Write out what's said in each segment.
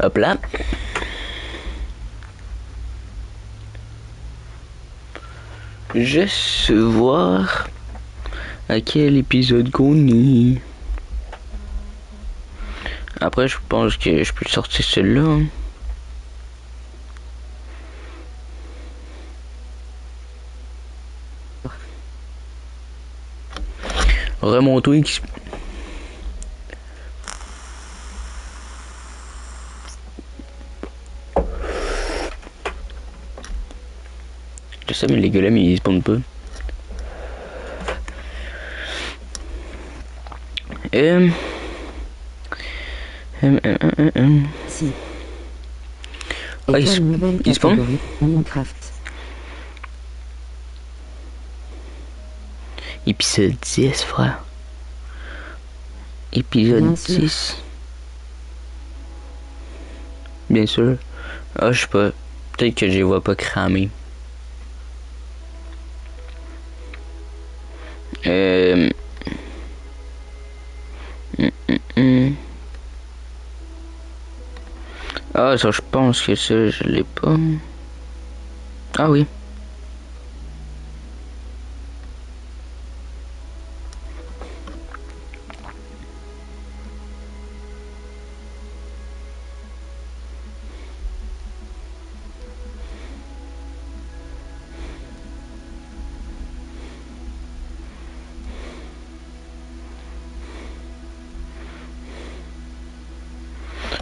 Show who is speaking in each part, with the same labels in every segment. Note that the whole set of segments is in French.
Speaker 1: Hop là. Juste voir à quel épisode qu'on est. Après, je pense que je peux sortir celui-là. Hein. Remonter qui... Je sais, mais les golems ils spawnent pas.
Speaker 2: Si.
Speaker 1: Ah, il spawn?
Speaker 2: Minecraft.
Speaker 1: Épisode 10, frère. Épisode
Speaker 2: Bien
Speaker 1: 10.
Speaker 2: sûr.
Speaker 1: Bien sûr. Ah, je sais pas. Peut-être que je les vois pas cramer. Ah, ça, je pense que ça, je l'ai pas. Ah oui.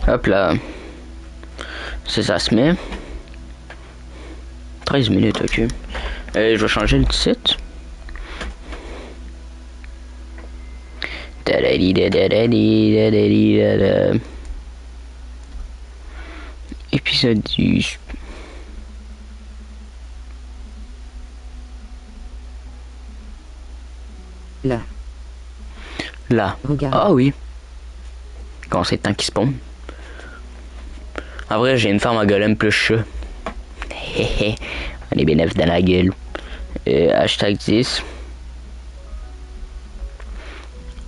Speaker 1: Hop là. Ça se met. 13 minutes, ok. Je vais changer le titre. Épisode 10.
Speaker 2: Là.
Speaker 1: Là.
Speaker 2: Regarde.
Speaker 1: Ah oui. Quand c'est le temps qui spawn. En vrai, j'ai une ferme à golem plus chat. On est bien neuf dans la gueule. Hashtag 10.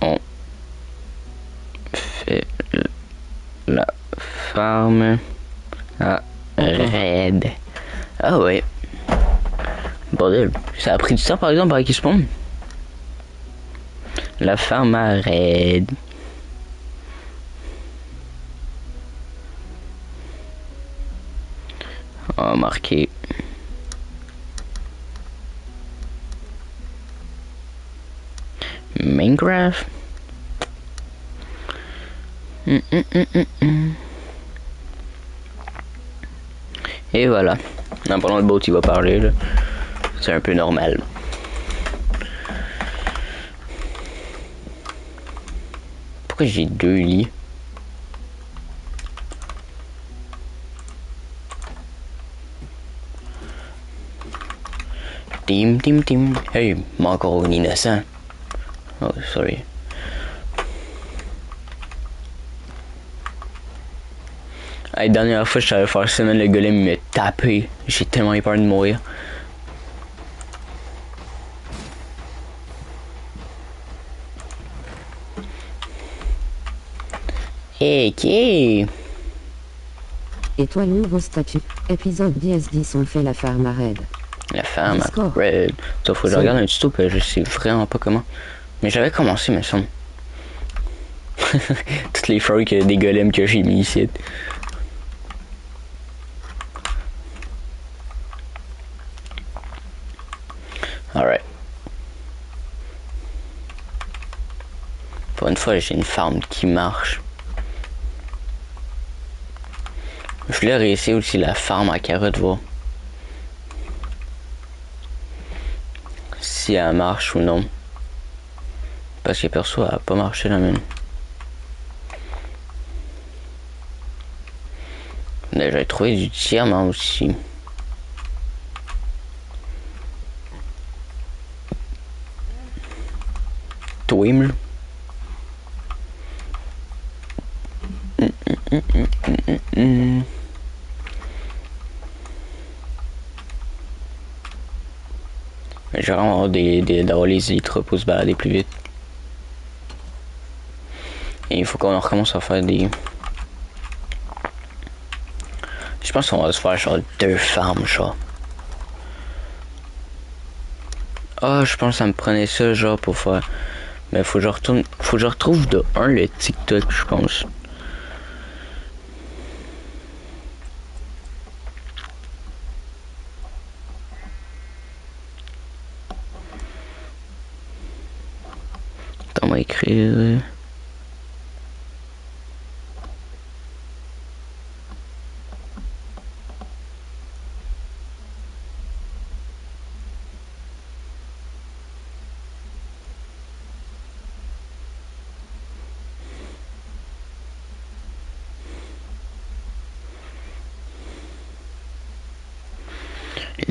Speaker 1: On fait la farm à raid. Ah ouais. Bordel. Ça a pris du temps par exemple avec qui spawn. La farm à raid. On va marquer. Minecraft. Et voilà. Non, pendant le bot il va parler là. C'est un peu normal. Pourquoi j'ai 2 lits? Tim. Hey, encore un innocent. Oh, sorry. La dernière fois, je savais faire ça, le golem il m'a tapé. J'ai tellement eu peur de mourir. Ok.
Speaker 2: Et toi, nouveau statut. Épisode 10 on fait la farm à raid.
Speaker 1: La femme
Speaker 2: Discord.
Speaker 1: Red. Sauf que je regarde un tuto, je sais vraiment pas comment. Mais j'avais commencé, me semble. Toutes les forks des golems que j'ai mis ici. Alright. Pour une fois, j'ai une farm qui marche. Je voulais réussir aussi la farm à carottes, voir si elle marche ou non. Parce que perso, elle a pas marché la mienne. J'ai trouvé du diamant aussi. Twiml. J'ai vraiment d'avoir les élytres pour se balader plus vite. Et il faut qu'on recommence à faire des Je pense qu'on va se faire genre 2 farms, genre. Ah, je pense que ça me prenait ça, genre, pour faire... Mais faut que je retourne... Faut que je retrouve de un le TikTok, je pense. Attends, on va écrire...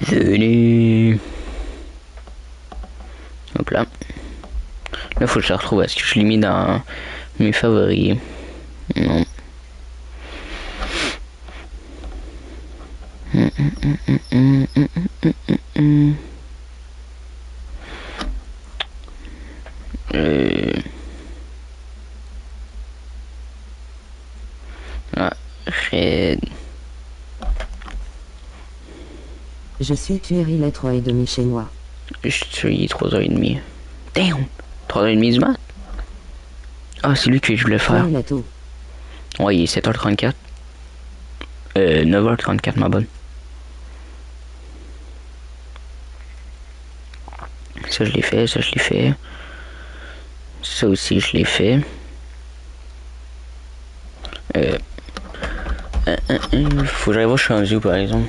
Speaker 1: Venez. Hop là. Là, faut que je la retrouve. Est-ce que je l'ai mis dans mes favoris? Non. Ah, Red.
Speaker 2: Je suis Thierry, il est 3h30 chez moi.
Speaker 1: Je suis 3h30. Damn! 3h30 du mat? Ah, c'est lui que je voulais faire.
Speaker 2: Ouais, il est tôt.
Speaker 1: Ouais, il est 7h34. 9h34, ma bonne. Ça, je l'ai fait, ça, je l'ai fait. Ça aussi, je l'ai fait. Faut que j'aille voir je suis rendu où, par exemple.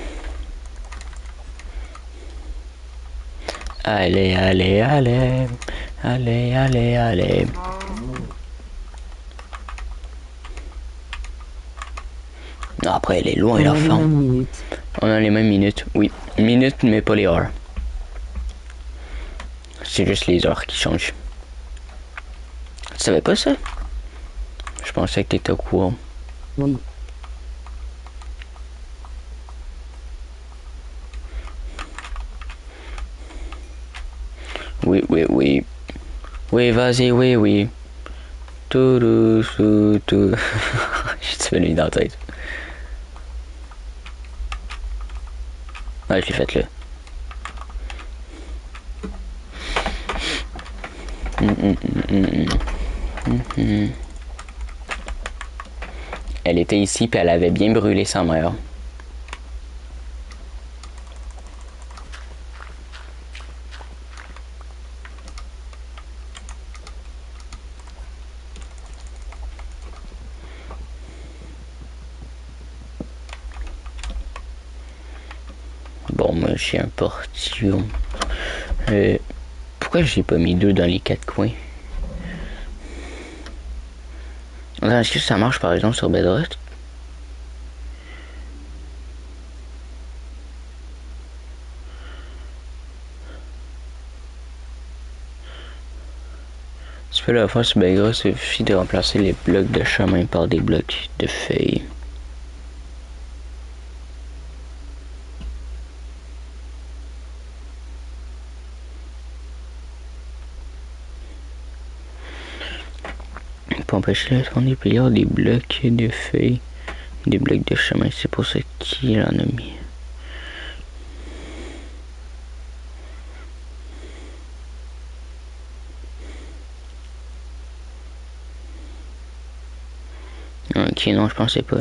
Speaker 1: Allez, allez, allez. Allez, allez, allez. Non, après, elle est loin,
Speaker 2: On
Speaker 1: la
Speaker 2: a les
Speaker 1: fin.
Speaker 2: mêmes minutes.
Speaker 1: On a les mêmes minutes, oui. Minutes, mais pas les heures. C'est juste les heures qui changent. Tu savais pas ça? Je pensais que t'étais au courant.
Speaker 2: Oui.
Speaker 1: Oui, oui, oui. Oui, vas-y, oui, oui. Tout, tout, tout. J'ai venu dans la tête. Ouais, je l'ai faite là. Elle était ici puis elle avait bien brûlé sa mère. Bon, moi j'ai un portillon. Pourquoi j'ai pas mis 2 dans les 4 coins? Est-ce que ça marche par exemple sur Bedrock? Tu peux le faire sur Bedrock, il suffit de remplacer les blocs de chemin par des blocs de feuilles. Pour empêcher le tourner, il y avoir des blocs de feuilles, des blocs de chemin. C'est pour ça qu'il en a mis. Ok, non, je pensais pas.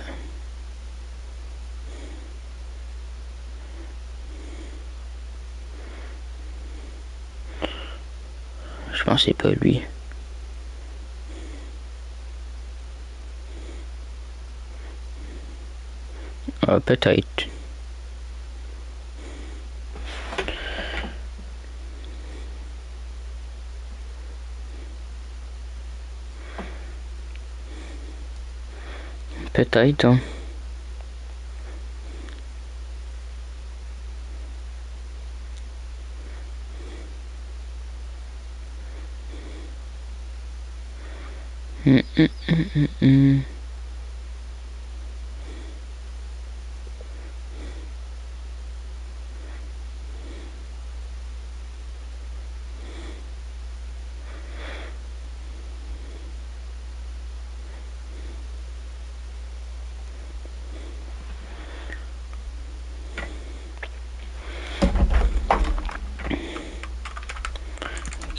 Speaker 1: Je pensais pas lui. Ah, peut-être. Peut-être, hein. Hum, hum, hum, hum, hum.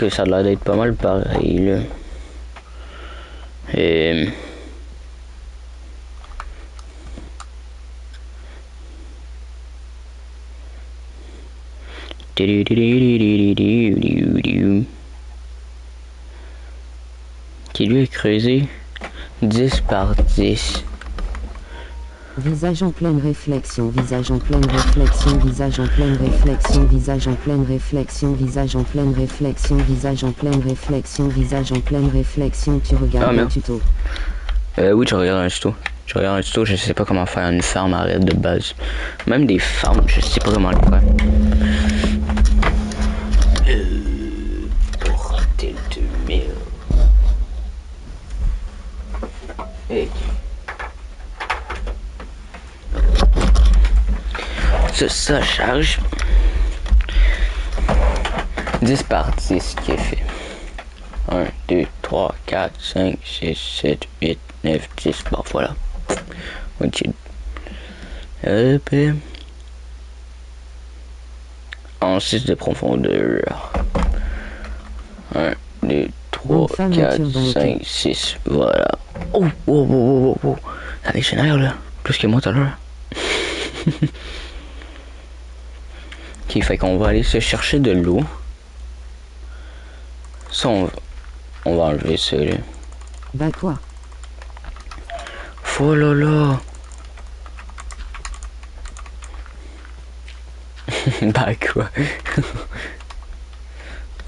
Speaker 1: que ça a l'air d'être pas mal pareil, là. Et... qui lui est creusé 10 par 10.
Speaker 2: Visage en pleine réflexion, visage en pleine réflexion, visage en pleine réflexion, visage en pleine réflexion, visage en pleine réflexion, visage en pleine réflexion, visage en pleine réflexion, tu regardes un tuto.
Speaker 1: Oui, je regarde un tuto. Je regarde un tuto, je sais pas comment faire une ferme à raid de base. Même des fermes, je sais pas comment le faire. Bordel de merde. Hey. Ça charge 10 par 10 qui est fait. 1, 2, 3, 4, 5, 6, 7, 8, 9, 10. Bon, voilà. Ok. Hop. En 6 de profondeur. 1, 2, 3, 4, 5, 6. Voilà. Oh, oh, oh, oh, oh. Ça dégénère là. Plus que moi tout à l'heure. Ok, fait qu'on va aller se chercher de l'eau. Ça, on va enlever ça là.
Speaker 2: Bah quoi?
Speaker 1: Oh là là. Bah quoi?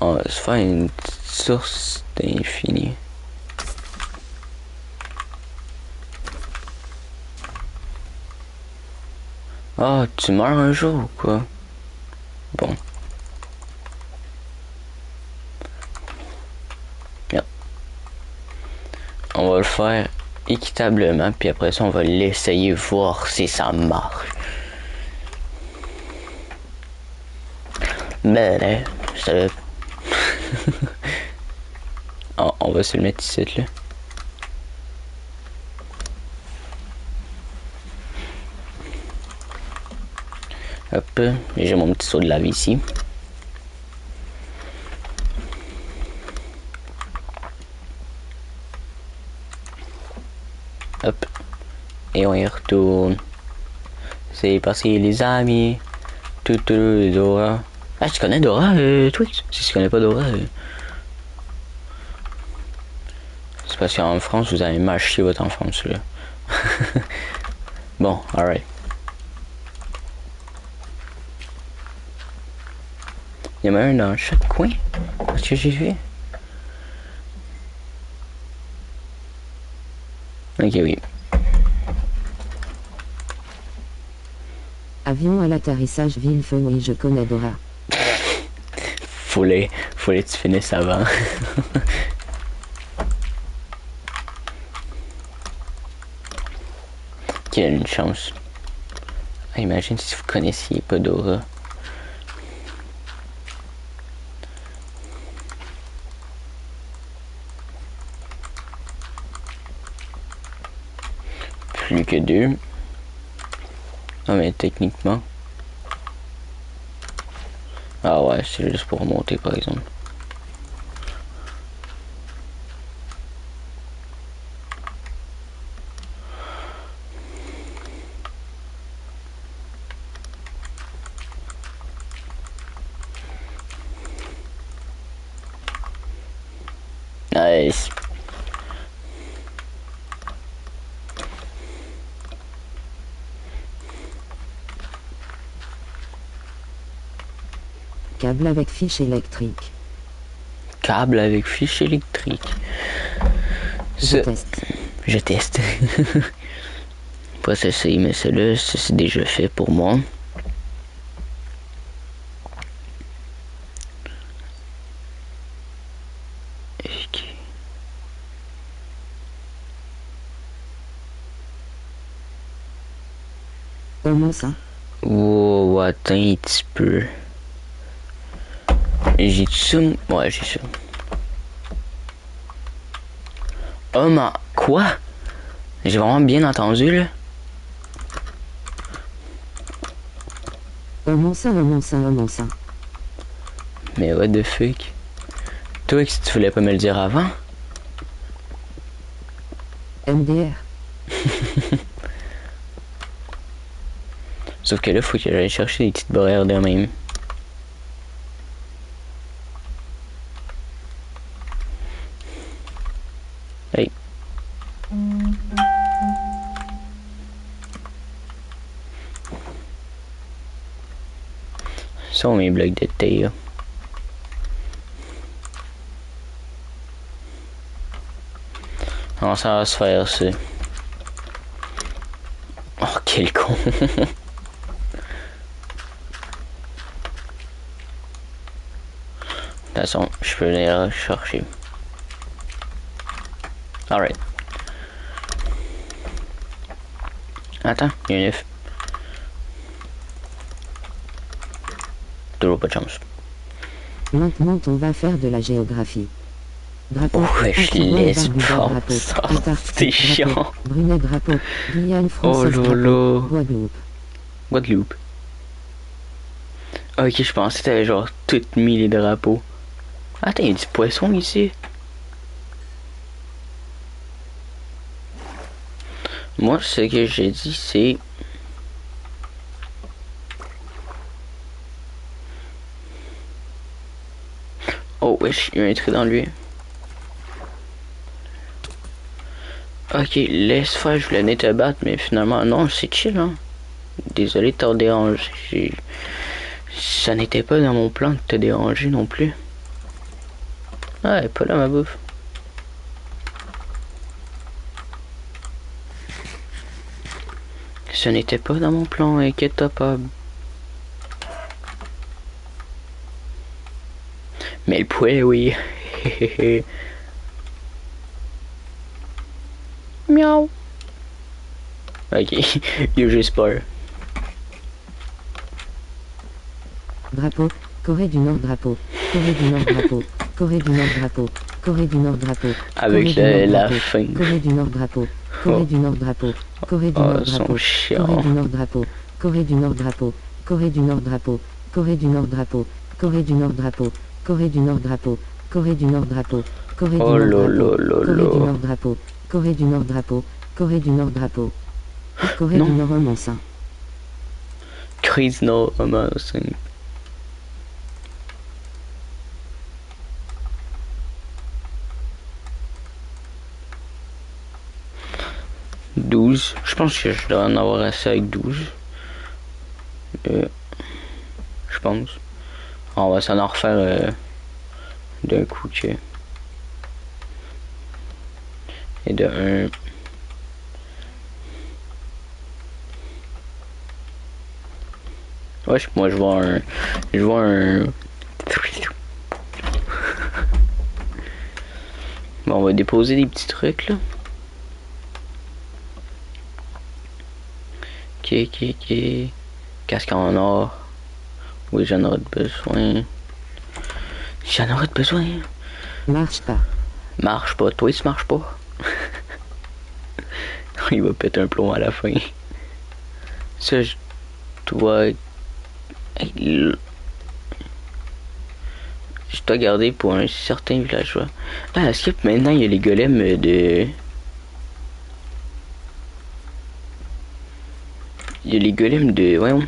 Speaker 1: On va se faire une petite source d'infini. Ah, tu meurs un jour ou quoi? Bon. Yep. On va le faire équitablement, puis après ça, on va l'essayer, voir si ça marche. Ben là, ça va. On va se le mettre ici, là. Hop, j'ai mon petit seau de lave ici. Hop. Et on y retourne. C'est parti les amis. Dora. Ah, tu connais Dora, Twix? Si tu connais pas Dora, c'est parce qu'en France, vous avez mal chier votre enfance, là. Bon, alright. Il y en a un dans chaque coin. Qu'est-ce que j'ai fait? Ok, oui.
Speaker 2: Avion à l'atterrissage Villefeu, oui, je connais Dora.
Speaker 1: Fallait que tu finisses avant. Quelle chance. Ah, imagine si vous connaissiez pas Dora. Plus que 2. Ah, mais techniquement. Ah ouais, c'est juste pour remonter par exemple. Nice.
Speaker 2: Câble avec fiche électrique.
Speaker 1: Câble avec fiche électrique.
Speaker 2: Je teste.
Speaker 1: Je teste. Pas ceci, mais celui-là, c'est déjà fait pour moi. Ok.
Speaker 2: Comment ça?
Speaker 1: Wow, attends un petit peu. J'ai tout ça? Ouais, j'ai ça. Oh, mais quoi? J'ai vraiment bien entendu, là.
Speaker 2: Comment ça?
Speaker 1: Mais what the fuck? Toi, si tu voulais pas me le dire avant.
Speaker 2: MDR.
Speaker 1: Sauf que là, faut que j'aille chercher des petites barrières de même. Hey. Ça sont mes blocs de thé, là. Alors, ça va se faire, ça. Oh, quel con. De toute façon, je peux les chercher. Alright. Attends, il y a un œuf. Toujours pas de chance.
Speaker 2: Maintenant, on va faire de la géographie. Drapeau.
Speaker 1: Ouais, je laisse pas ça. C'est chiant.
Speaker 2: Brunet drapeau. Guyane
Speaker 1: Oh
Speaker 2: française
Speaker 1: lolo.
Speaker 2: drapeau. Guadeloupe.
Speaker 1: Guadeloupe. Ok, je pensais que t'avais genre tout mis les drapeaux. Attends, il y a du poisson ici. Moi, ce que j'ai dit, c'est... Oh, wesh, il y a un truc dans lui. Ok, laisse faire, je voulais venir te battre, mais finalement, non, c'est chill, hein. Désolé de t'en déranger. Ça n'était pas dans mon plan de te déranger non plus. Ah, elle est pas là, ma bouffe. Ce n'était pas dans mon plan, inquiète-toi pas. Mais le poulet, oui. Miaou. Ok, il a juste peur.
Speaker 2: Drapeau. Corée du Nord drapeau. Corée du Nord drapeau. Corée du Nord drapeau. Corée du Nord drapeau.
Speaker 1: Avec la fin.
Speaker 2: Corée du Nord drapeau. Corée du Nord drapeau. Corée du Nord drapeau. Corée du Nord drapeau. Corée du Nord drapeau. Corée du Nord drapeau. Corée du Nord drapeau. Corée du Nord drapeau. Corée du Nord drapeau. Corée du Nord drapeau. Corée du Nord drapeau. Corée du Nord drapeau. Corée du Nord drapeau. Corée du Nord romançon.
Speaker 1: Corée du Nord romançon. Je pense que je dois en avoir assez avec 12. Je pense. On va s'en refaire d'un coup que... Et de un... Ouais, moi je vois un... Je vois un... Bon, on va déposer des petits trucs là. Ok. Casque en or. Oui, j'en aurais besoin. J'en aurais besoin.
Speaker 2: Marche pas.
Speaker 1: Marche pas. Toi, ça marche pas. Il va péter un plomb à la fin. Ça, je dois... Je dois garder pour un certain villageois. Ah, est-ce que maintenant il y a les golems de... Il y a les golems de... Voyons.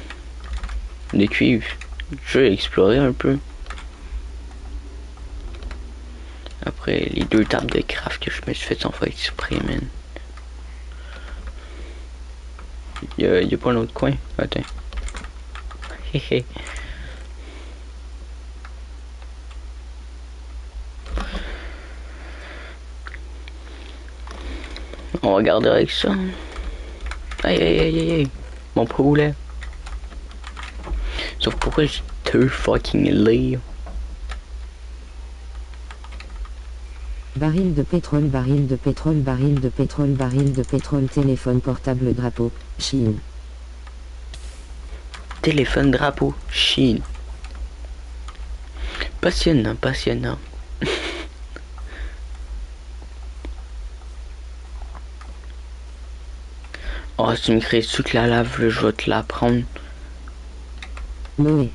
Speaker 1: De cuivre. Je vais explorer un peu. Après, les 2 tables de craft que je me suis fait sans faire exprès, man. Il y a pas un autre coin. Attends. Hehe. On va garder avec ça. Aïe. Mon poulet. Sauf pourquoi j'ai 2 fucking lits.
Speaker 2: Baril de pétrole, baril de pétrole, baril de pétrole, baril de pétrole, téléphone portable, drapeau, Chine.
Speaker 1: Téléphone, drapeau, Chine. Passionnant. Oh, si tu me crées dessus que la lave, là, je vais te la prendre.
Speaker 2: Noé.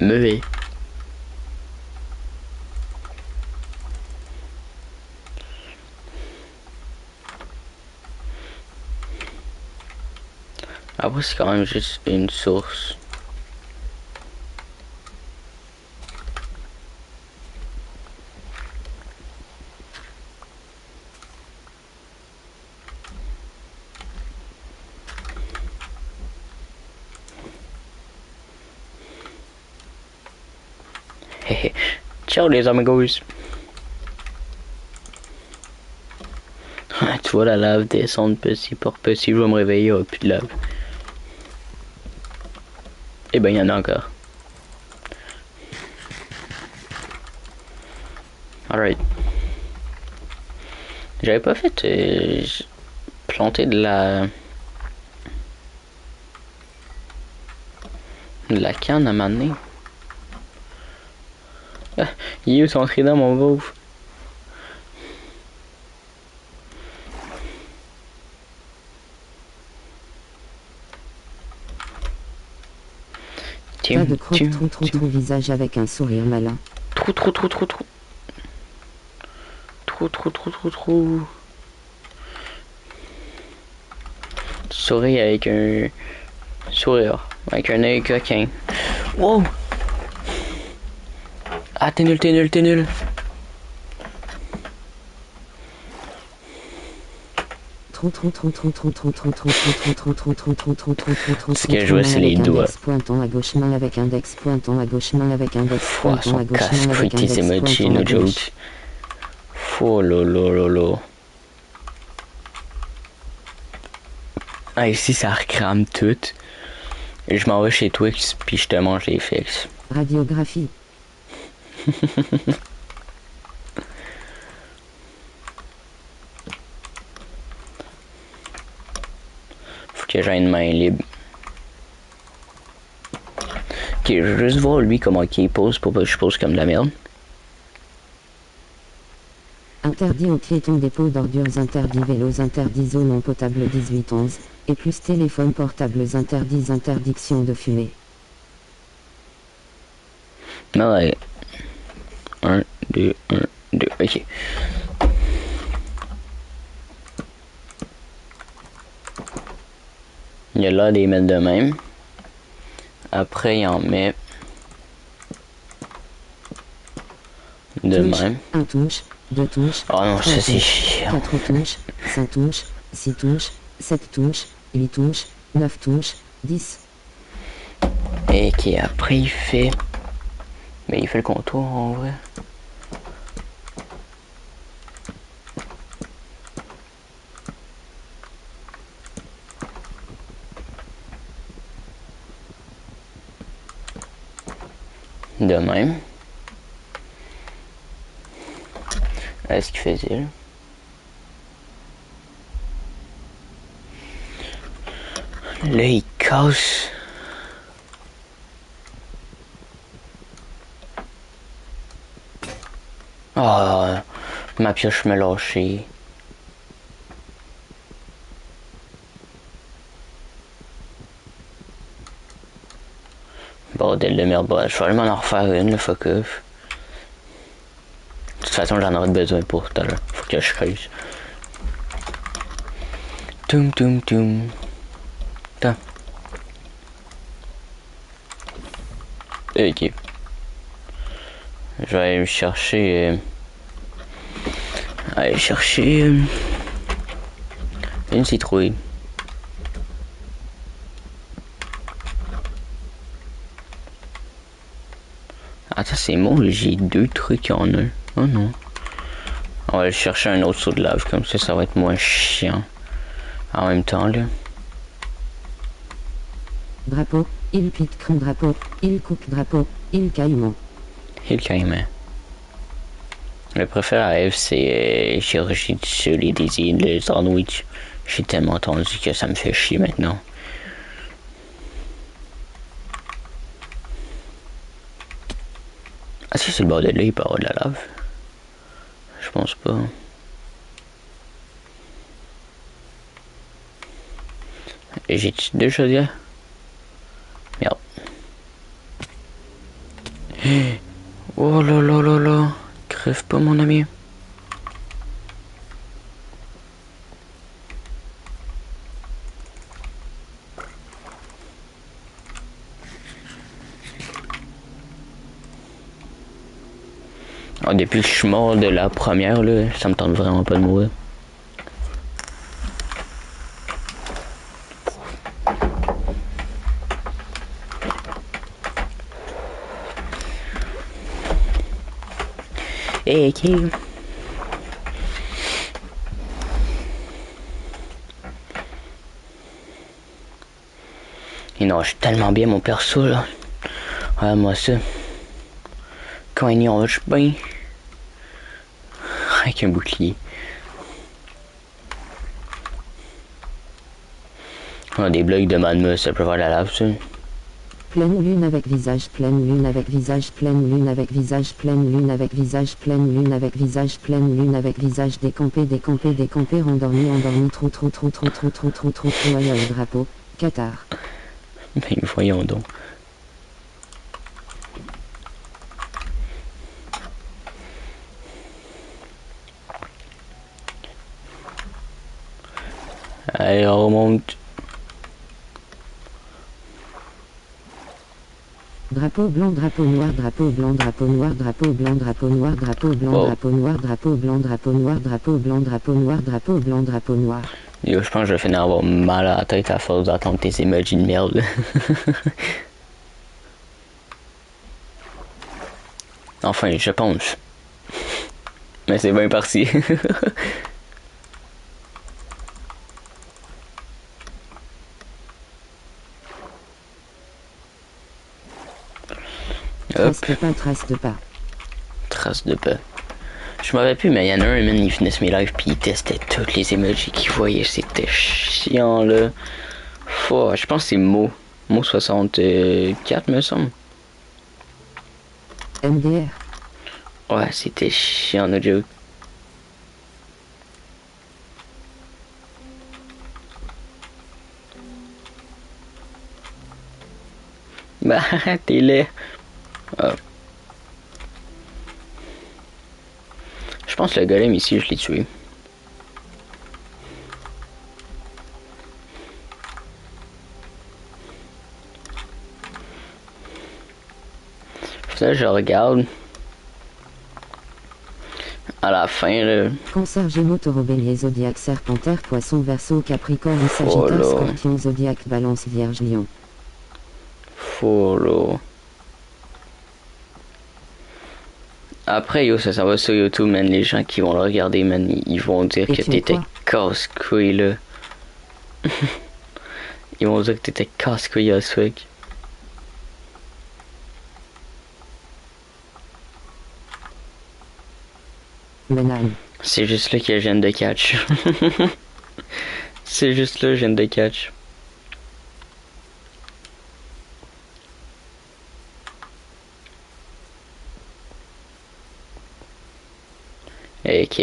Speaker 1: Meué. Après, c'est quand même juste une source. Ciao les amigos. Tu vois la lave descendre petit par petit, je vais me réveiller, il n'y aura plus de lave. Eh ben, il y en a encore. Alright. J'avais pas fait planter de la canne à m'amener. Ah, il est où son trident, mon pauvre?
Speaker 2: Tas de crotte ton visage avec un sourire malin.
Speaker 1: Trop. Souris avec un sourire, avec un œil coquin. Wow! Ah, t'es nul. Ce que je vois, c'est les doigts.
Speaker 2: Pointant à gauche, main avec index, pointant à gauche, main avec index, pointant à gauche, main avec index,
Speaker 1: pointant à gauche. Oh lolo. Ah, ici, ça recrame tout. Et je m'en vais chez Twix, puis je te mange les fixes.
Speaker 2: Radiographie.
Speaker 1: Faut que j'aie une main libre. Ok, je vais juste voir lui comment il pose pour pas que je pose comme de la merde.
Speaker 2: Interdit aux piétons dépôt d'ordures, interdit vélos, interdit zone non potable 18-11, et plus téléphones portables interdits, interdiction de fumer.
Speaker 1: Ouais. 1, 2, ok. Il y a là des mettre de même. Après, il en met de même.
Speaker 2: 1 touche, 2 touches,
Speaker 1: Oh non,
Speaker 2: 3
Speaker 1: ça c'est
Speaker 2: touches,
Speaker 1: chiant.
Speaker 2: 4 touches, 5 touches, 6 touches, 7 touches, 8 touches, 9 touches, 10.
Speaker 1: Et qui après il fait. Mais il fait le contour en vrai. De même. Est-ce qu'il faisait là? Là, il casse. Ah, ma pioche me lâchait. Bordel de merde, je vais aller m'en refaire une, le fuck off. De toute façon, j'en aurai besoin pour tout à l'heure. Faut que je creuse. Toum. Attends. Ok. Je vais aller chercher. Une citrouille. Attends, c'est bon, j'ai 2 trucs en un. Oh non. On va aller chercher un autre saut de lave, comme ça va être moins chiant. En même temps, là.
Speaker 2: Drapeau, il pique cran drapeau, il coupe drapeau, il caïman.
Speaker 1: Il caïman. Le préféré à Eve, c'est chirurgie sur les désirs, le sandwich. J'ai tellement entendu que ça me fait chier maintenant. Ah si c'est le bord de là, il peut y avoir de la lave. Je pense pas. Et j'ai deux chaudières. Merde. Oh là. Crève pas mon ami. Ah, depuis que je suis mort de la première, là, ça me tente vraiment pas de mourir. Hey, ok. Il nage tellement bien mon perso là. Ouais, moi ça. Quand il nage bien. Avec un bouclier. On a des blocs de magma, ça peut faire de la lave ça.
Speaker 2: Pleine lune avec visage, pleine lune avec visage, pleine lune avec visage, pleine lune avec visage, pleine lune avec visage, pleine lune avec visage, décampé, décampé, décampé, endormi, endormi, trou, trou, trou, trou, trou, trou, trou, trou, trou, aïe, aïe, drapeau, Qatar.
Speaker 1: Ben voyons donc. Allez, on remonte.
Speaker 2: Drapeau blanc, drapeau noir, drapeau blanc, drapeau noir, drapeau blanc, drapeau noir, drapeau blanc,
Speaker 1: Wow.
Speaker 2: drapeau noir, drapeau blanc, drapeau noir, drapeau blanc, drapeau noir, drapeau blanc, drapeau noir.
Speaker 1: Yo, je pense que je vais finir avoir mal à la tête à force d'attendre tes emojis de merde. Enfin, je pense. Mais c'est bien parti. Hop,
Speaker 2: Trace de pas, trace de pas.
Speaker 1: trace de pas. Je m'en rappelle plus, mais il y en a un, man, il finissait mes lives puis il testait toutes les emojis qu'il voyait. C'était chiant, là. Faut, je pense que c'est Mo 64, me semble.
Speaker 2: MDR.
Speaker 1: Ouais, c'était chiant, no joke. Bah, t'es laid. Ah. Je pense que le golem ici, je l'ai tué. Ça, je regarde. À la fin, là.
Speaker 2: Cancer, Gémeaux, Taureau, Bélier, Zodiaque, Serpentaire, Poisson, Verseau, Capricorne, Sagittaire,
Speaker 1: là.
Speaker 2: Scorpion, Zodiaque, Balance, Vierge, Lion.
Speaker 1: Follow. Après, yo, ça va sur YouTube, man. Les gens qui vont le regarder, man, ils vont dire
Speaker 2: Et
Speaker 1: que
Speaker 2: tu es
Speaker 1: t'étais
Speaker 2: quoi?
Speaker 1: casse-couille, là. Ils vont dire que t'étais casse-couille as fuck.
Speaker 2: Menan.
Speaker 1: C'est juste là que je viens de catch. C'est juste là que je viens de catch. Ok.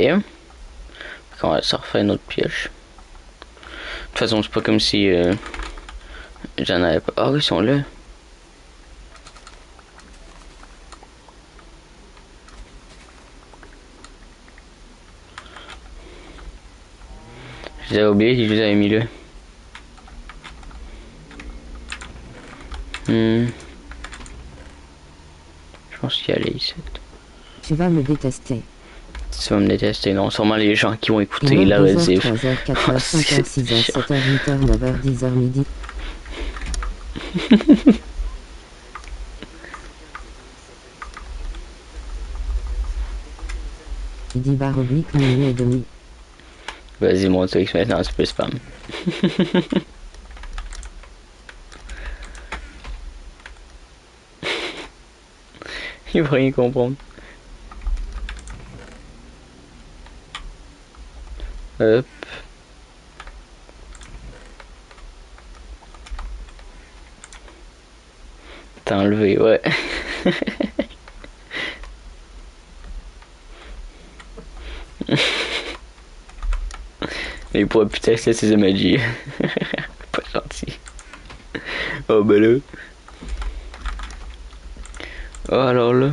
Speaker 1: On va se refaire une autre pioche. De toute façon, c'est pas comme si j'en avais pas. Ah oui, ils sont là. Je les avais oubliés, je les avais mis là. Je pense qu'il y allait ici.
Speaker 2: Tu vas me détester.
Speaker 1: Tu vas me détester, non. Sûrement les gens qui vont écouter
Speaker 2: Il est
Speaker 1: la
Speaker 2: 2h,
Speaker 1: rediff.
Speaker 2: 3h, 4h, 5h, 6h, 7h, 8h, 9h, 10h, midi. Midi barre oblique, minuit et demi.
Speaker 1: Vas-y, mon truc, maintenant tu peux spam. Il va rien comprendre. Hop. T'as enlevé, ouais. Mais il pourra plus tester ses emojis. Pas gentil. Oh ben là. Oh alors là.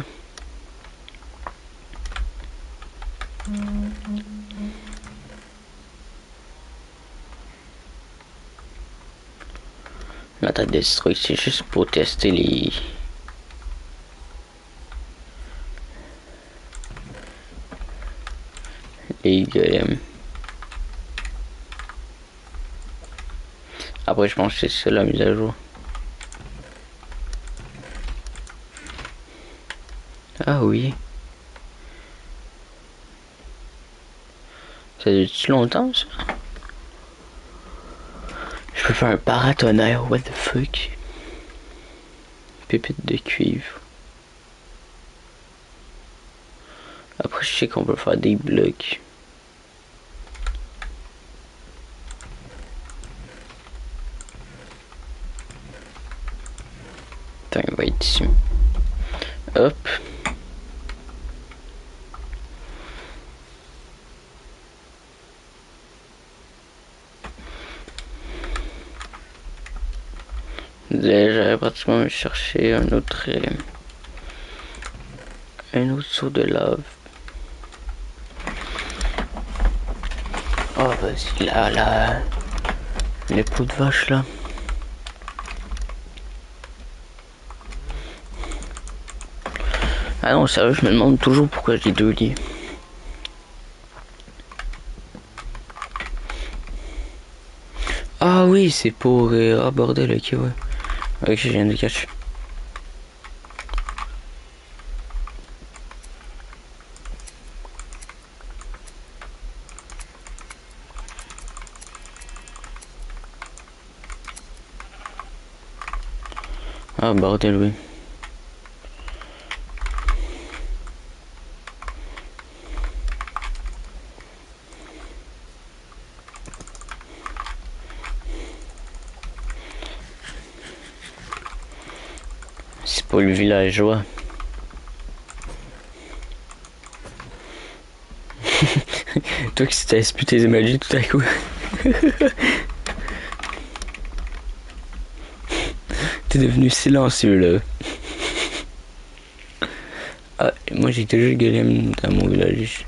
Speaker 1: L'attaque de destroy, c'est juste pour tester les... et golem. Après, je pense que c'est ça la mise à jour. Ah oui. Ça dure longtemps ça? Je peux faire un paratonnerre, what the fuck? Pépite de cuivre. Après, je sais qu'on peut faire des blocs. Attends, il va être ici. Hop. J'avais pratiquement cherché un autre saut de lave. Oh vas-y là, les pots de vache là. Ah non, sérieux, je me demande toujours pourquoi j'ai 2 lits. Ah oui, c'est pour... ah bordel, ok, ouais. Ok, je viens de cacher. Ah bordel, oui. C'est pour le villageois. Toi qui t'as disputé tes magies tout à coup. T'es devenu silencieux là. Ah, moi j'ai toujours le golem dans mon village.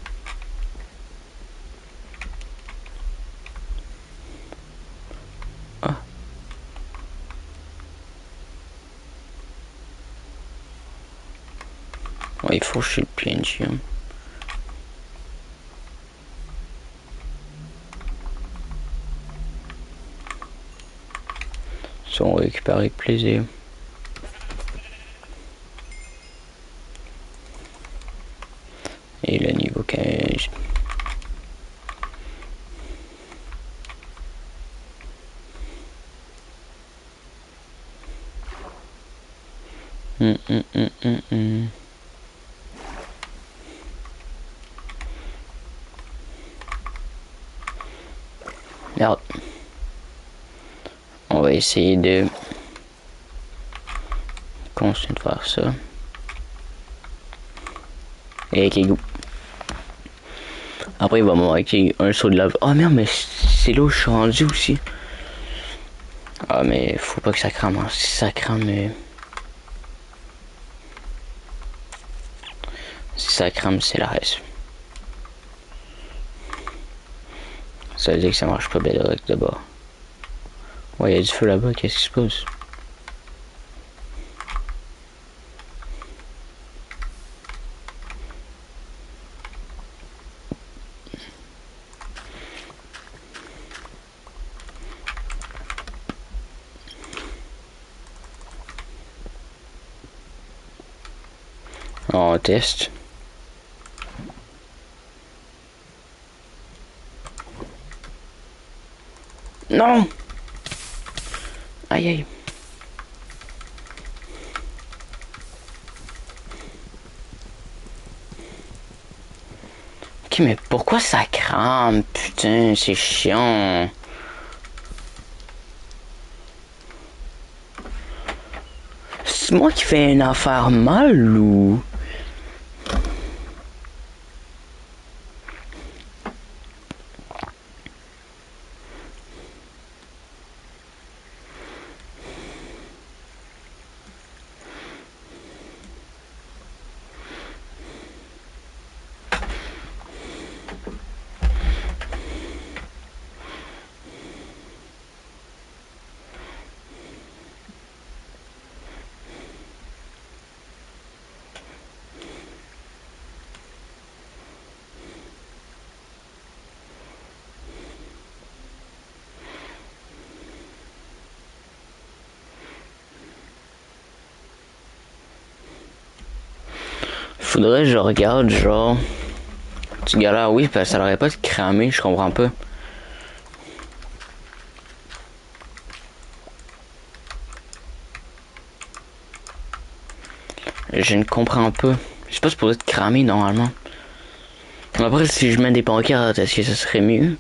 Speaker 1: Ah. Ouais, il faut chez le PNJ. Hein. Ça, on récupère avec plaisir. Et le niveau 15. Merde. On va essayer de continuer de faire ça. Et ok, go. Après, il va me manquer un saut de lave. Oh merde, mais c'est là où je suis rendu aussi. Ah, mais faut pas que ça crame. Hein. Si ça crame, si ça crame, c'est la reste. Ça veut dire que ça marche pas bien direct là-bas. Ouais, il y a du feu là-bas, qu'est-ce qui se passe? On teste. Non! Aïe aïe. Ok, mais pourquoi ça crame? Putain, c'est chiant. C'est moi qui fais une affaire mal ou... Faudrait que je regarde, genre... Tu galères, oui, parce que ça l'aurait pas cramé, je comprends pas. Je ne comprends pas. Je suis pas supposé te cramer, normalement. Après, si je mets des pancartes, est-ce que ça serait mieux?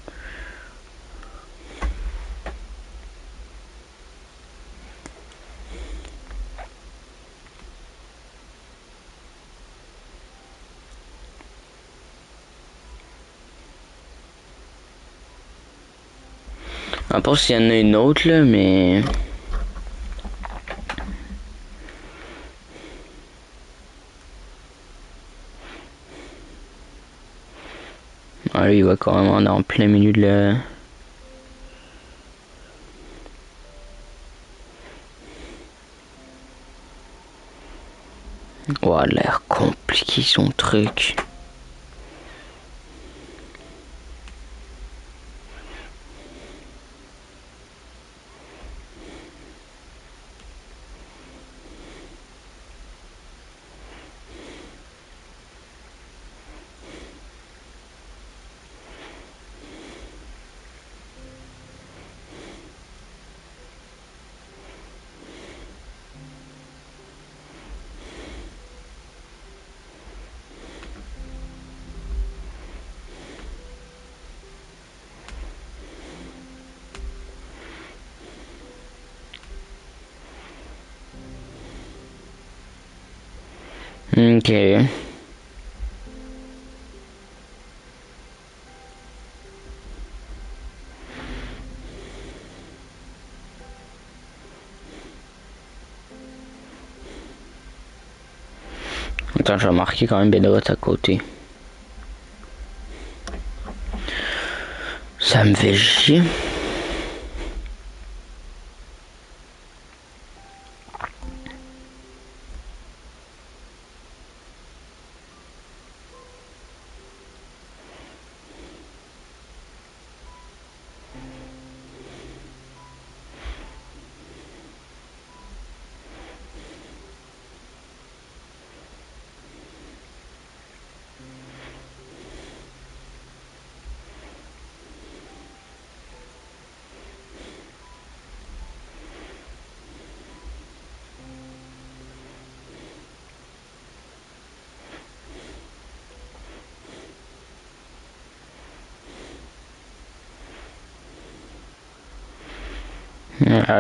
Speaker 1: À part s'il y en a une autre, là, mais... Ah, lui, il va quand même en plein milieu de la... Ouais, l'air compliqué son truc. Ok. Attends, je vais marquer quand même Bedrot à côté. Ça me fait chier.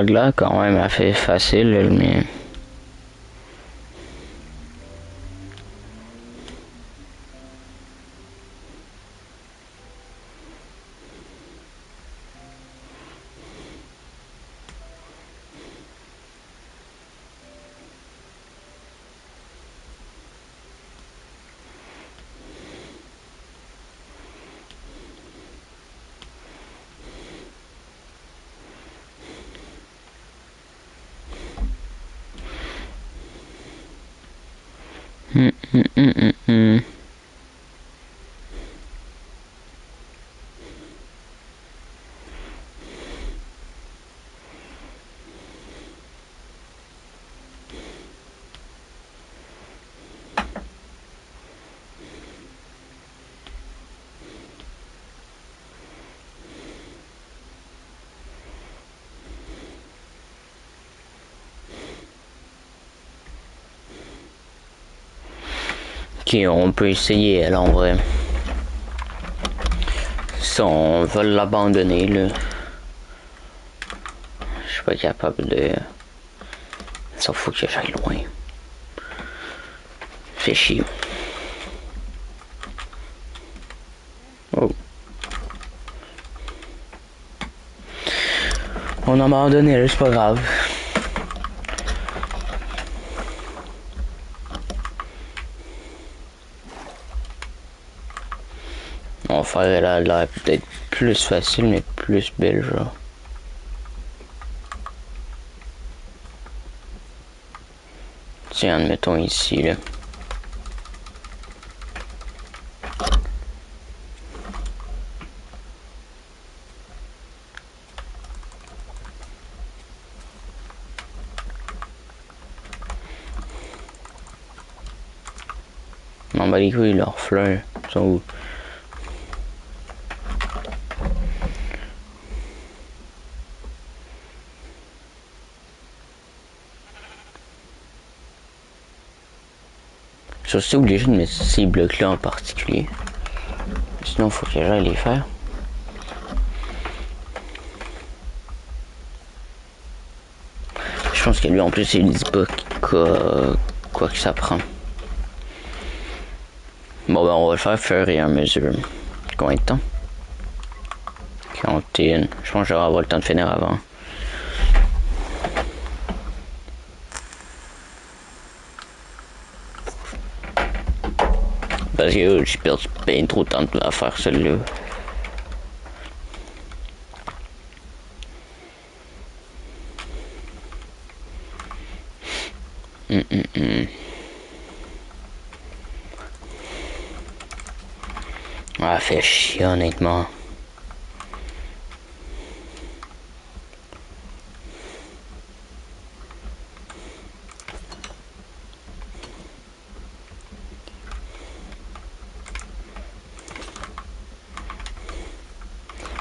Speaker 1: Là, quand même, a fait facile, mais... Ok, on peut essayer, elle, en vrai. Si on veut l'abandonner, là. Je suis pas capable de... Ça faut que j'aille loin. Fait chier. Oh. On a abandonné, là, c'est pas grave. On va faire la peut-être plus facile, mais plus belle, genre. Tiens, admettons ici, là. Non, bah les couilles, leurs fleurs sont où? Je suis aussi obligé de mettre ces blocs-là en particulier. Sinon, il faut que j'aille les faire. Je pense que lui, en plus, il dit pas quoi que ça prend. Bon, ben, on va le faire fur et à mesure. Combien de temps? 41. Je pense que j'aurai avoir le temps de finir avant. Parce que j'ai perdu bien trop de temps à faire celui-là. Ah, fait chier honnêtement.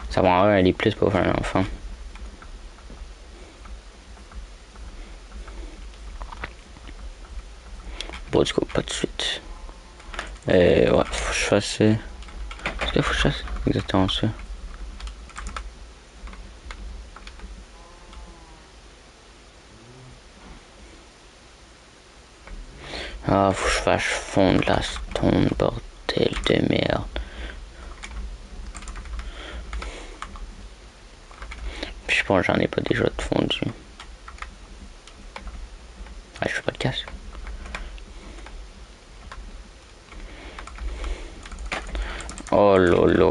Speaker 1: Ça va en aller plus pour faire un enfant. Bon, du coup, pas de suite. Ouais, faut que je fasse ça. Est-ce qu'il faut que je fasse exactement ça? Ah, faut que je fasse fondre la stone, bordel de merde. Puis je pense que j'en ai pas déjà de fondu. Ah, je fais pas de casse. Oh lolo.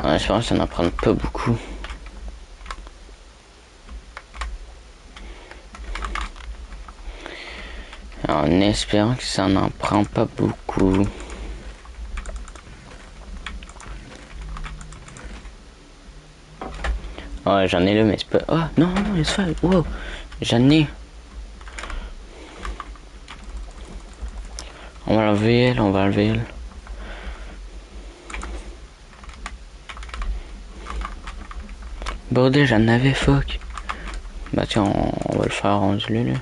Speaker 1: En espérant que ça n'en prend pas beaucoup. En espérant que ça n'en prend pas beaucoup. Ouais, j'en ai là, mais c'est pas... Ah, non, laisse faire. Wow, j'en ai. On va enlever elle. Bordel, j'en avais, fuck. Bah tiens, on va le faire rendu là.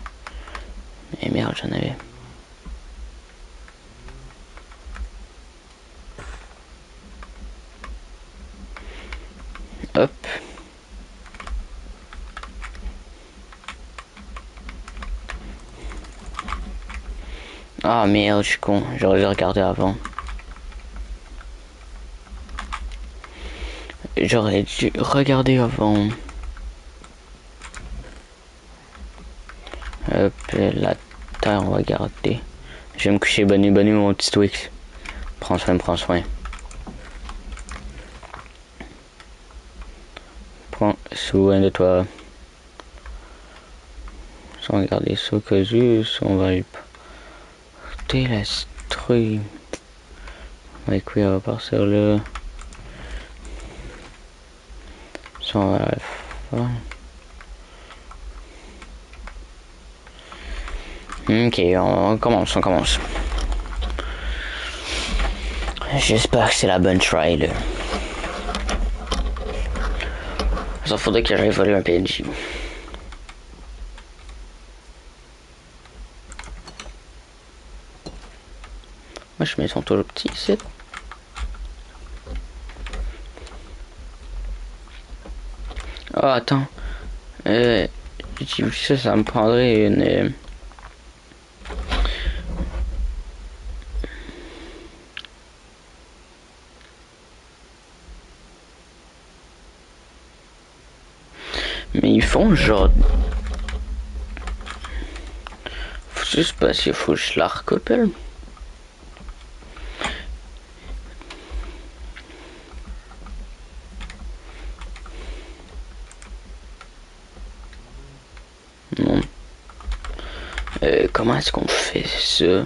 Speaker 1: Mais merde, j'en avais. Hop. Ah merde, je suis con, j'aurais dû regarder avant. J'aurais dû regarder avant. Hop, la terre, on va garder. Je vais me coucher, bonne nuit mon petit Twix. Prends soin. Prends soin de toi. On va garder ça que juste, on va le porter la citrouille. Ouais, quoi, on va partir là. Ça, on va le faire. Ok, on commence. J'espère que c'est la bonne try là. Ça faudrait que j'aille voler un PNJ. Moi je mets son toujours petit ici. Oh attends. J'ai vu ça me prendrait une... Mais ils font genre... Je sais pas s'il faut que je la recopelle. Non. Comment est-ce qu'on fait ça?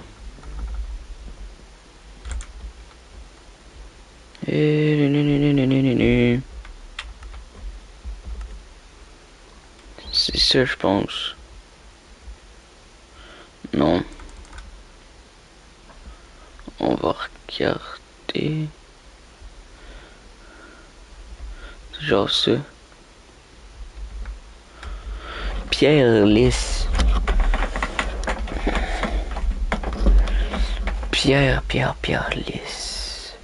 Speaker 1: C'est ça, je pense. Non. On va regarder. Genre ça. Pierre lisse. Pierre lisse.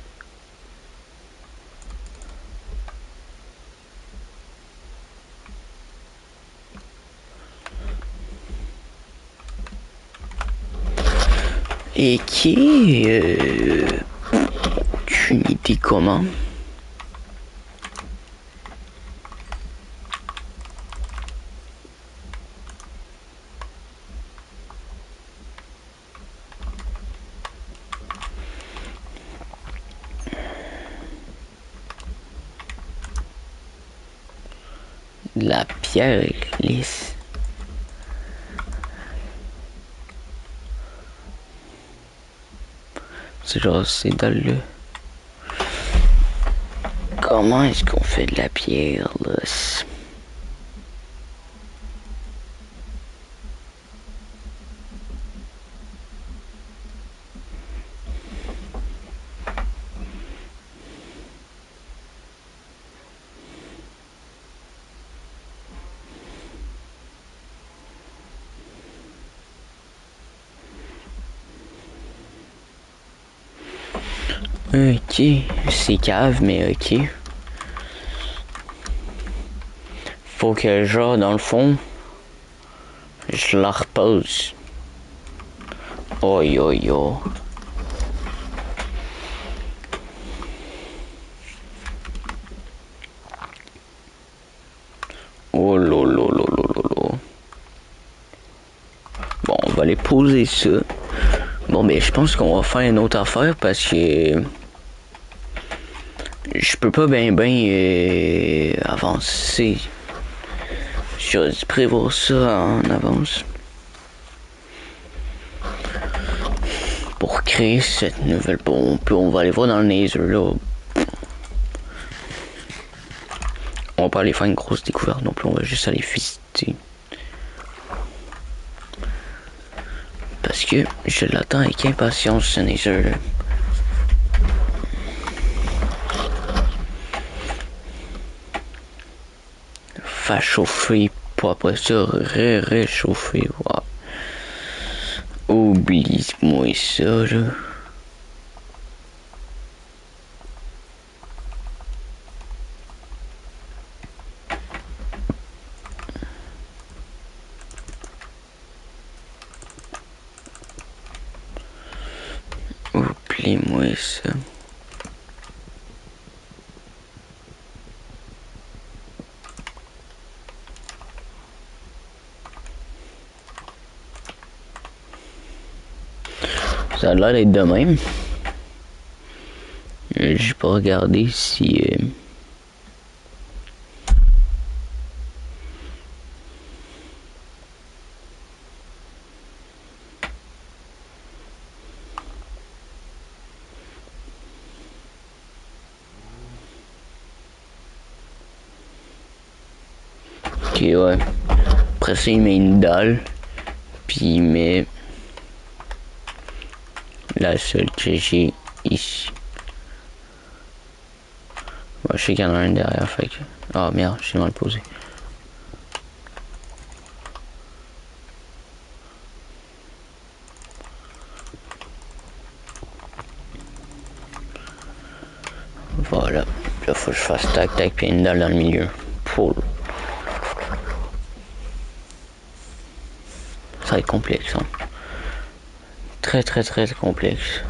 Speaker 1: Et qui est une idée comment? La pierre lisse. C'est genre, c'est dans le... Comment est-ce qu'on fait de la pierre lisse? Ok, c'est cave, mais ok. Faut que genre, dans le fond, je la repose. Oi, oi, oi. Oh là là là là là là. Bon, on va aller poser ça. Bon, mais je pense qu'on va faire une autre affaire parce que je peux pas bien avancer. J'aurais dû prévoir ça en avance. Pour créer cette nouvelle pompe, on va aller voir dans le Nether là. On va pas aller faire une grosse découverte non plus, on va juste aller visiter. Parce que je l'attends avec impatience ce Nether là. Faire chauffer pour après ça réchauffer. Wow. Oublie-moi ça là. Oublie-moi ça. Ça a l'air d'être de même. J'ai pas regardé si... Ok, ouais. Après ça, il met une dalle. Puis il met... la seule que j'ai ici. Bon, je sais qu'il y en a un derrière, fait que... Ah oh, merde, j'ai mal posé. Voilà. Là, faut que je fasse tac tac puis une dalle dans le milieu. Pour... Ça va être complexe, hein. Très complexe.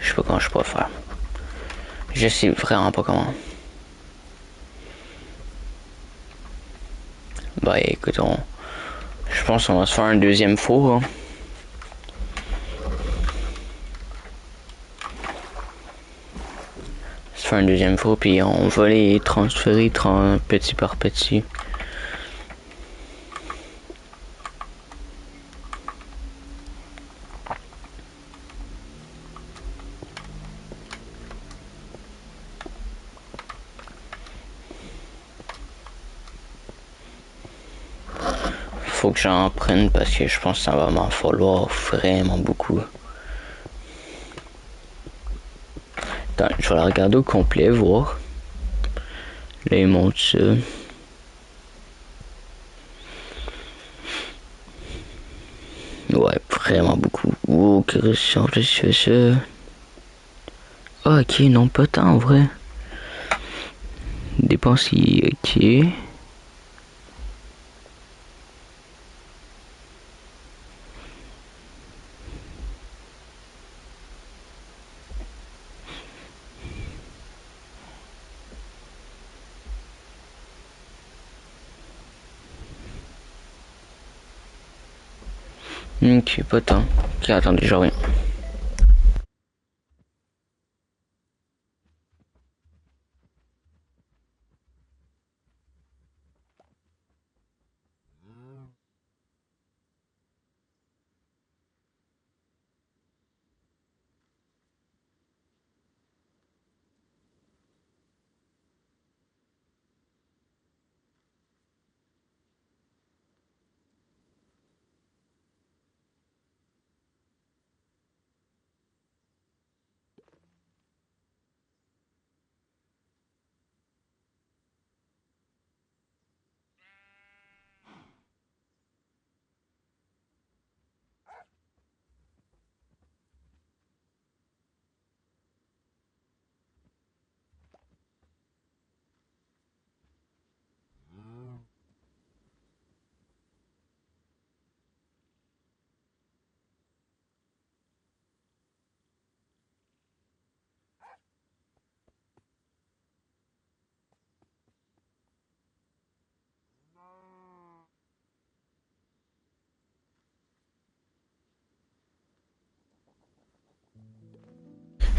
Speaker 1: Je sais pas comment je peux faire. Je sais vraiment pas comment. Bah écoute, je pense qu'on va se faire un deuxième four. Hein. Se faire un deuxième four, puis on va les transférer petit par petit. faut que j'en prenne parce que je pense que ça va m'en falloir vraiment beaucoup. Attends, je vais la regarder au complet, voir. Là, il montre ça. Ouais, vraiment beaucoup. Oh, Christian, je fais ça. Ah, ok, non, pas tant en vrai. Dépensier, ok. Ok, pas tant. Ok, attendez, je reviens.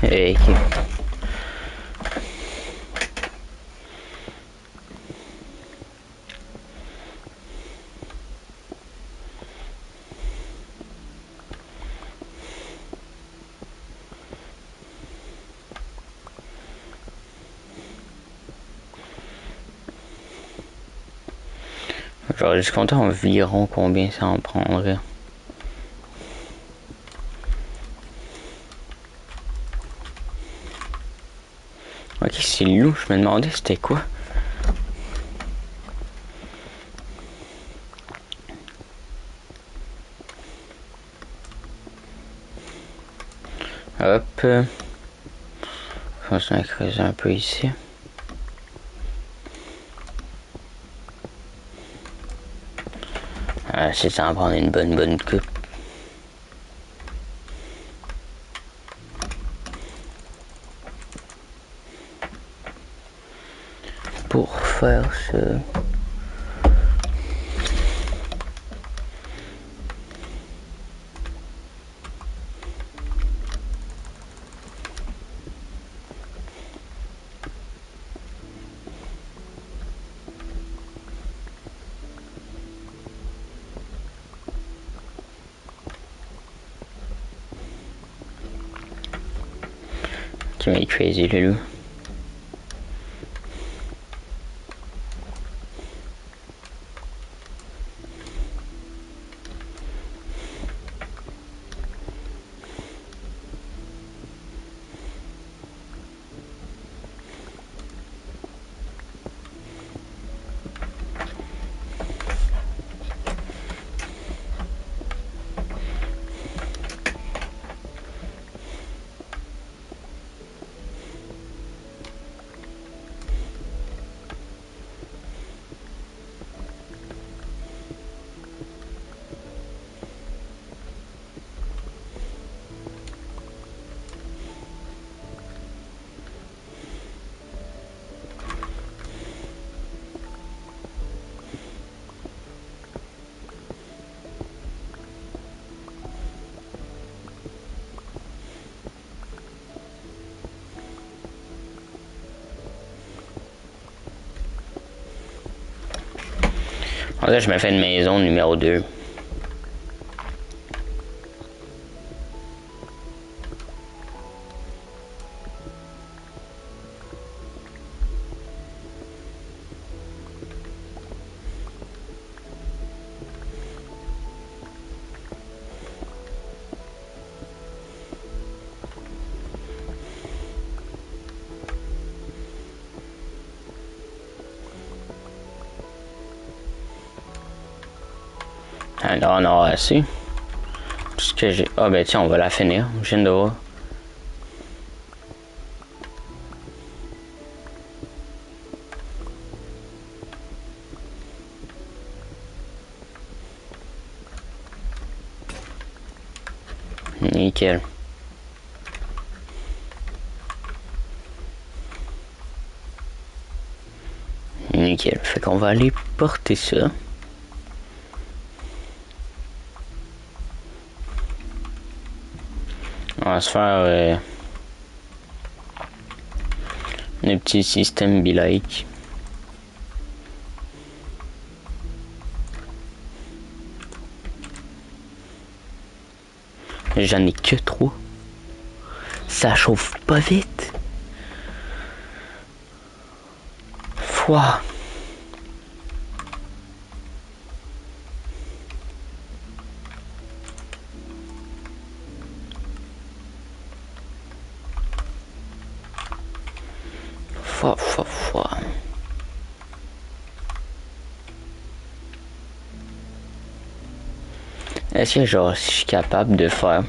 Speaker 1: Hey. J'aurais juste compté environ combien ça en prendrait. Ok, c'est loup, je me demandais c'était quoi. Hop. Je pense qu'on va creuser un peu ici. C'est ça en prendre une bonne coupe. Pour faire ça. Tu m'as crazy le loup. Là, je me fais une maison numéro 2. Alors on aura assez. Parce que j'ai... Ah ben tiens, on va la finir. Je viens de voir. Nickel. Nickel. Fait qu'on va aller porter ça. On va se faire un petit système be-like. J'en ai que 3. Ça chauffe pas vite. Foi. Foi. Est-ce que genre je suis capable de faire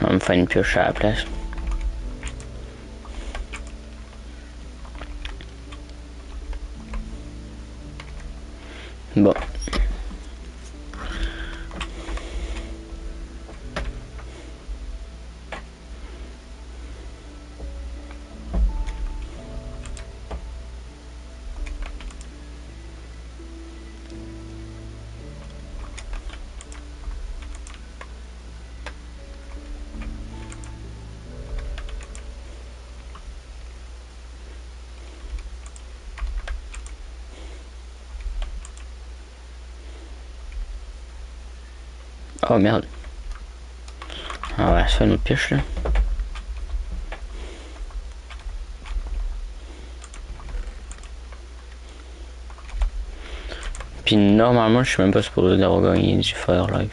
Speaker 1: on va me faire une pioche à la place. Bon. Oh merde. On va se faire une autre pioche là. Puis normalement je suis même pas supposé d'avoir gagné du Fire Live.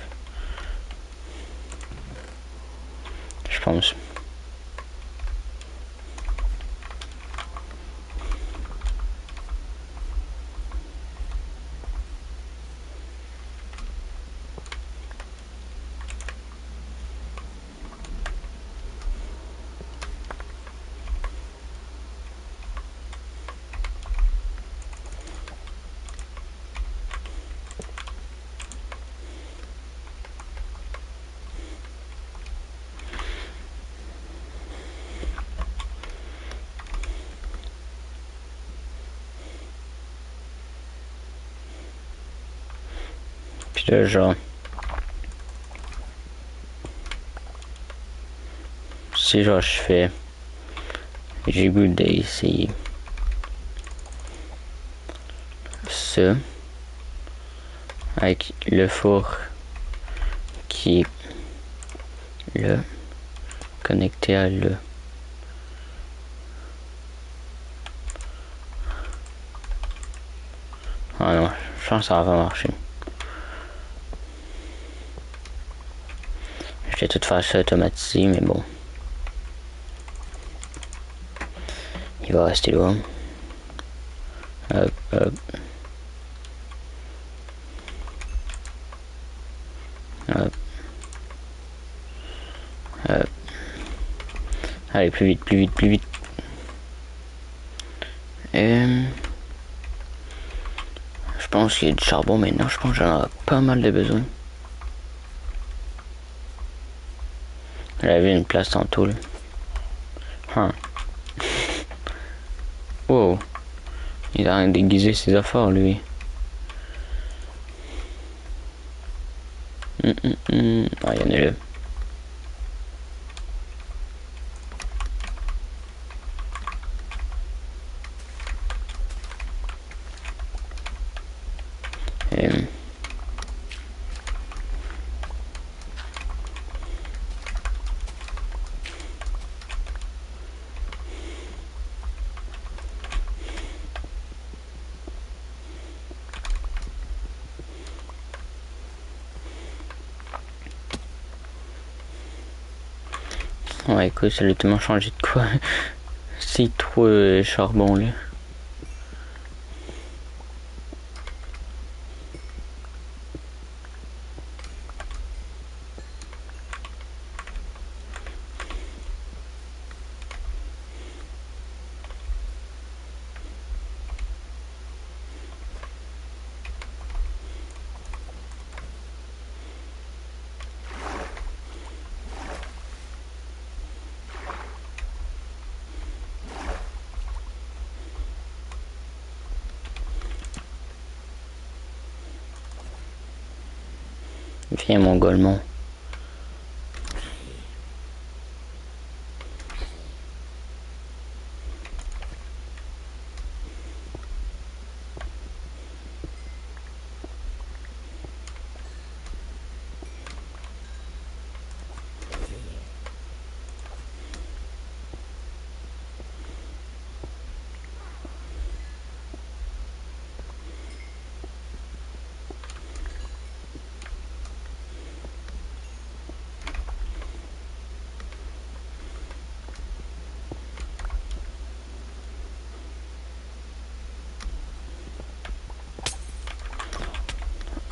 Speaker 1: Je pense. Puis là genre si genre je fais j'ai goût d'essayer ça avec le four qui est là connecté à là. Ah non, je pense que ça va pas marcher. Je vais tout faire ça automatisé, mais bon. Il va rester là. Hop, hop. Hop. Hop. Allez, plus vite, plus vite, plus vite. Je pense qu'il y a du charbon maintenant. Je pense que j'en ai pas mal de besoin. J'avais une place tantôt là. Huh. Wow. Il a déguisé ses affaires lui. Ah, il y en a là. Ouais, écoute, ça a tellement changé de quoi. C'est trop charbon, là. Viens, mon golemon.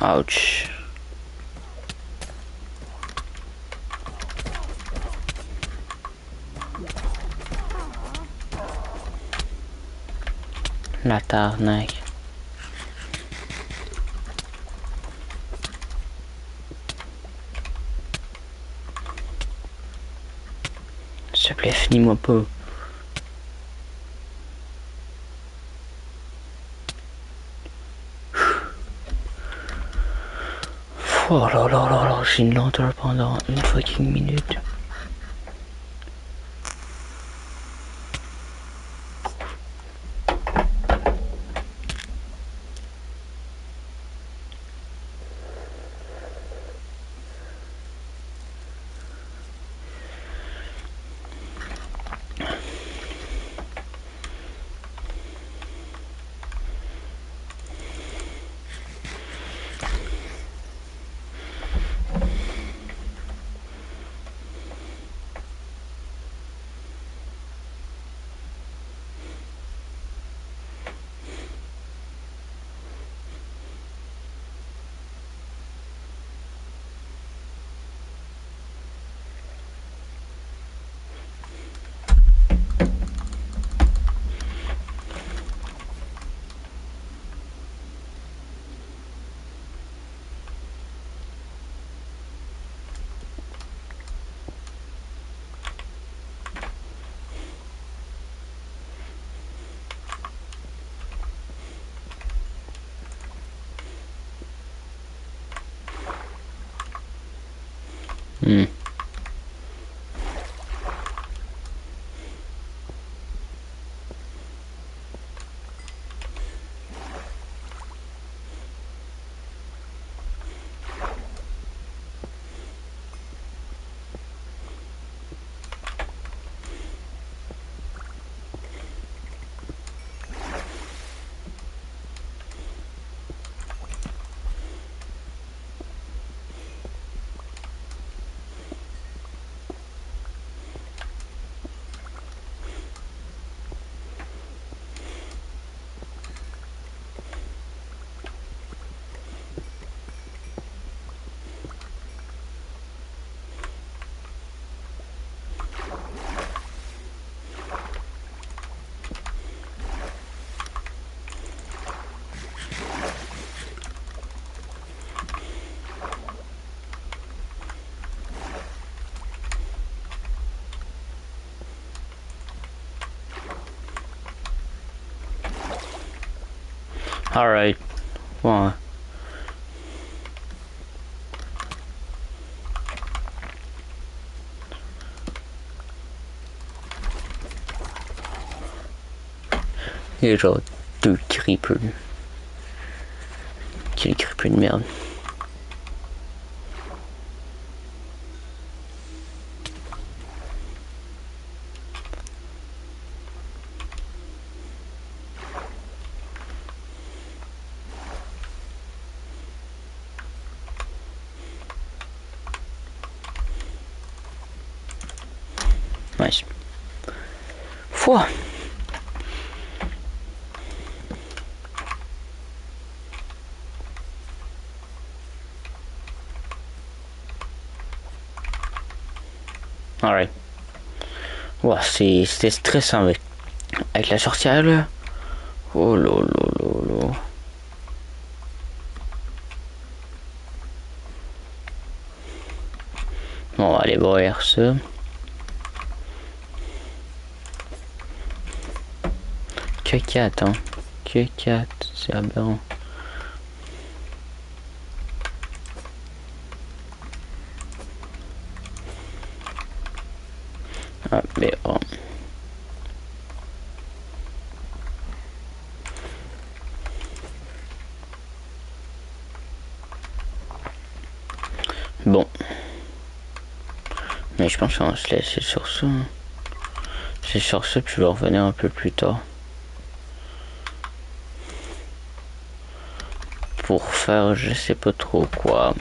Speaker 1: Ouch. La tarnaque. S'il te plaît, finis-moi pas. Oh là là là là, j'ai une lenteur pendant une fucking minute. Hmm. Alright. Ouais. Il y a genre deux creepers. Quel creeper de merde. Nice. Foi. Alright. Ouais, c'était stressant avec la sorcière là. Oh là là là là. Bon, on va aller voir ça. Que 4, hein. Que 4, c'est aberrant. Ah, mais oh. Bon. Mais je pense qu'on va se laisser sur ça. C'est sur ça, puis je vais revenir un peu plus tard. Pour faire je sais pas trop quoi.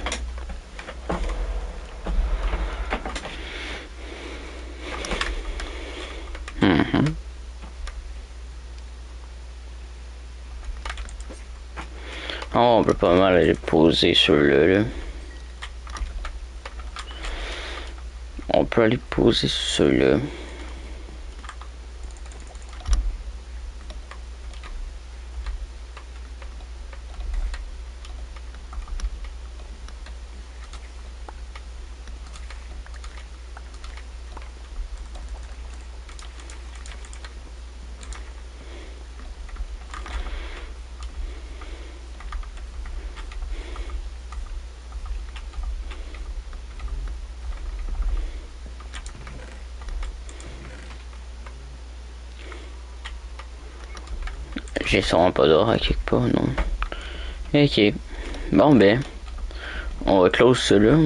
Speaker 1: Oh, on peut pas mal aller poser sur le là. On peut aller poser sur le. J'ai sûrement pas d'or à quelque part, non. Ok. Bon ben. On va close ça là.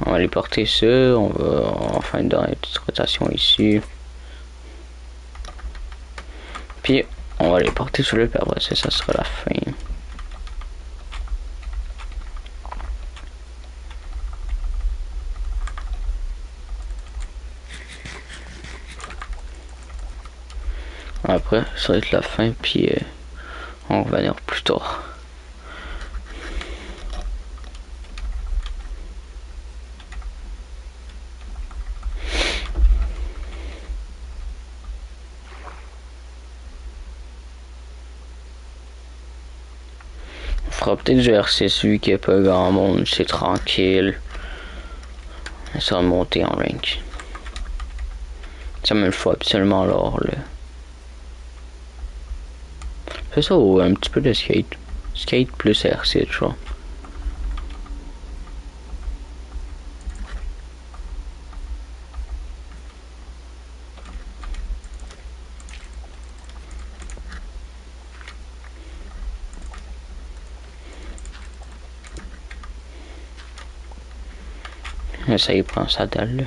Speaker 1: On va aller porter ça. On va enfin dans les petites rotations ici. Puis on va aller porter sur le puis après ça sera la fin. Après ça va être la fin puis on va revenir plus tard. On fera peut-être GR6 vu qu'il n'y a pas grand monde, c'est tranquille. Ça va monter en rank. Ça me le faut absolument l'or là. C'est ça ou un petit peu de skate. Skate plus RC, tu vois. Ça y prend sa dalle là.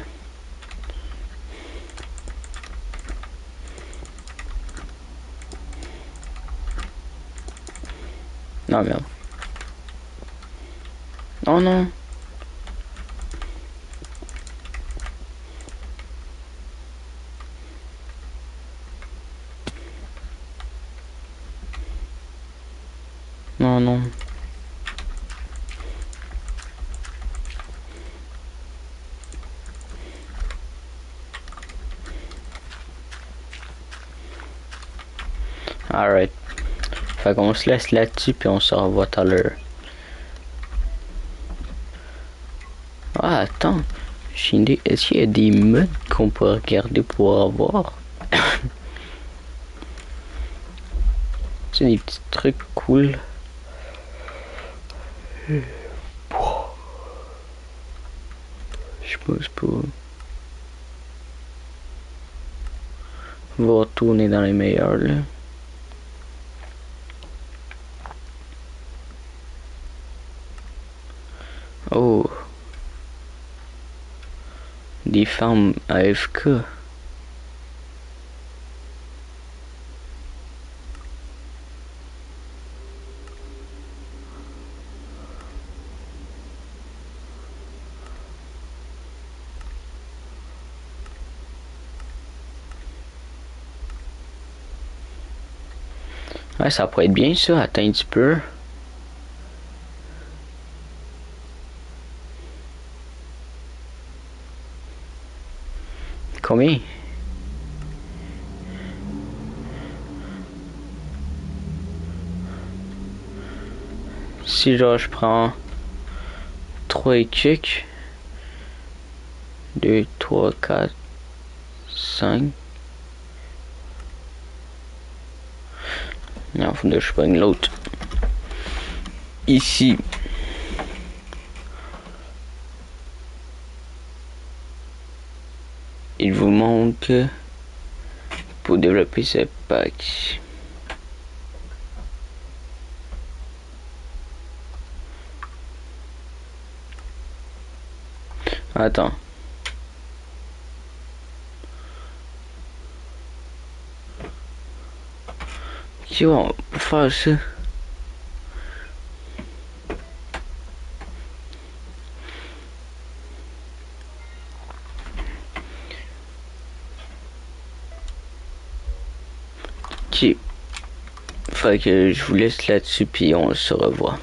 Speaker 1: Non merde. Oh non. Non non. Alright. Fait qu'on se laisse là-dessus puis on se revoit tout à l'heure. Ah attends. J'ai une idée. Est-ce qu'il y a des modes qu'on peut regarder pour avoir? C'est des petits trucs cool. Je pense pas. On va retourner dans les meilleurs là. Oh. Des femmes AFK. Ouais, ça pourrait être bien ça, attends un petit peu. Combien? Si genre je prends 3 étucs, 2, 3, 4, 5. Non, faut que je prenne l'autre. Ici. Il vous manque pour développer ce pack. Attends. Ok, on va faire ça. Ok. Fait que je vous laisse là-dessus puis on se revoit.